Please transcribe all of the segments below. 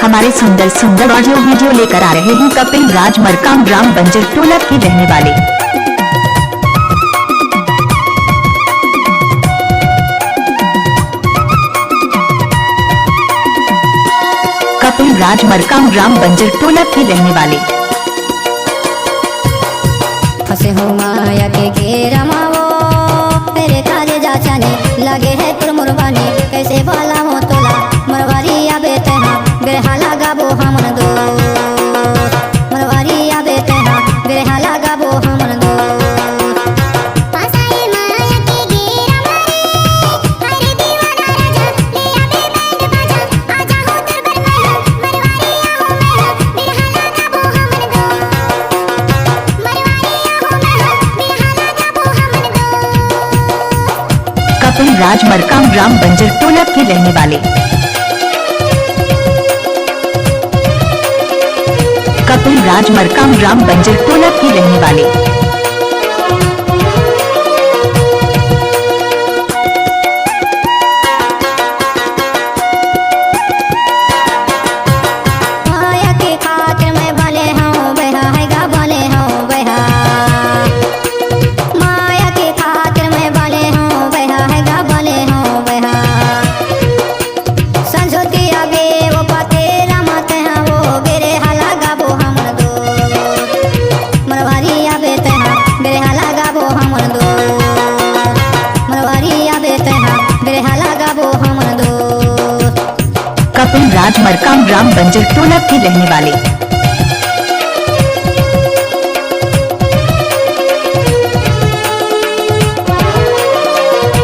हमारे सुंदर सुंदर ऑडियो वीडियो लेकर आ रहे हैं कपिल राज मरकाम ग्राम बंजर टोला के रहने वाले। कपिल राज मरकाम ग्राम बंजर टोला के रहने वाले। फंसे हो माया के घेरा मावो तेरे काले जाचाने लगे है कुरमुरबानी कैसे बाला हो तोला मरवारी आबे तेहा बेरहाला गाबो हमन दो मरवारी आबे तेहा बेरहाला गाबो हमन दो कपिल राज मरकाम ग्राम बंजर टोला के रहने वाले। कपिल राज मरकाम ग्राम बंजर टोला के रहने वाले। माया के खातिर मैं भले हूँ बहा है गा भले हूँ बहा माया के खातिर मैं भले हूँ बहा है गा भले हूँ बहा संजोती आगे वो पाते रमाते हैं वो बेरे हाला गाबो हमन दो मरवारी आबे तेहा बेरे हाला गाबो हमन दो मरवारी आबे तेहा बेरे हाला गाबो हमन दो कपिल राज मरकाम ग्राम बंजर टोला के रहने वाले।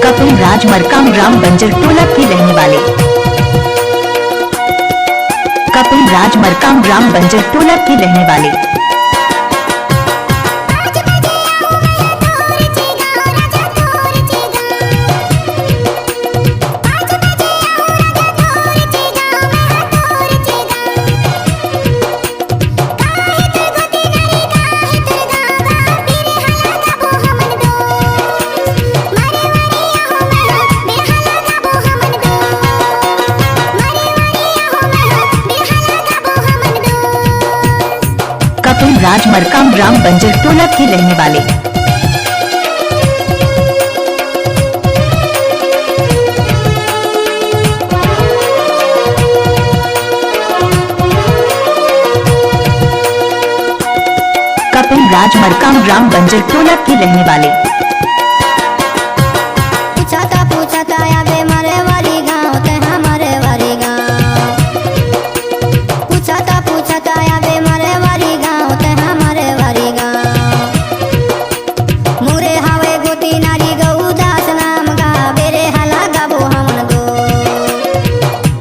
कपिल राज मरकाम ग्राम बंजर टोला के रहने वाले। कपिल राज मरकाम ग्राम बंजर टोला के रहने वाले। कपिल राज मरकाम ग्राम बंजर टोला के रहने वाले। कपिल राज मरकाम ग्राम बंजर टोला के रहने वाले। पूछाता आबे मारे वाली गाँव ते हमारे वाली गाँव पूछाता आबे मारे वाली गाँव ते हमारे वाली गाँव मुरे हावे गोती नारी गौ दास नाम गा बेरे हाला गाबो हमन दो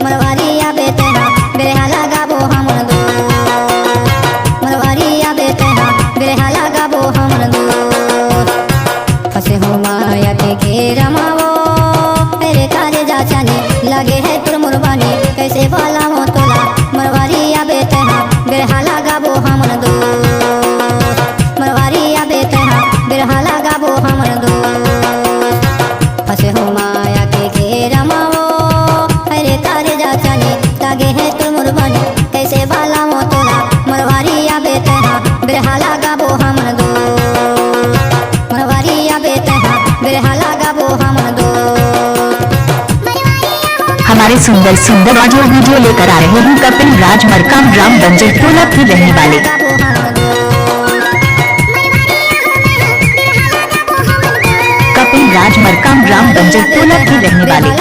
मरवारी आबे तेहा बेरे हाला गाबो हमन दो मरवारी आबे तेहा बेरे हाला गाबो हमन दो फंसे हो माया के घेरा मावो तेरे काले जाचाने लगे है कुरमुरबानी कैसे बाला हो तोला मरवारी आबे तेहा बेरहाला गाबो हमन दो मरवारी आबे तेहा बेरहाला गाबो हमन दो फंसे हो माया के घेरा मावो तेरे काले जाचाने लगे है कुरमुरबानी कैसे बाला हो तोला मरवारी आबे तेहा बेरहाला गाबो हमन दो मरवारी आबे तेहा बेरहाला गाबो हमन दो हमारे सुंदर सुंदर ऑडियो वीडियो लेकर आ रहे हैं कपिल राज मरकाम ग्राम बंजर टोला के रहने वाले। कपिल राज मरकाम ग्राम बंजर टोला के रहने वाले।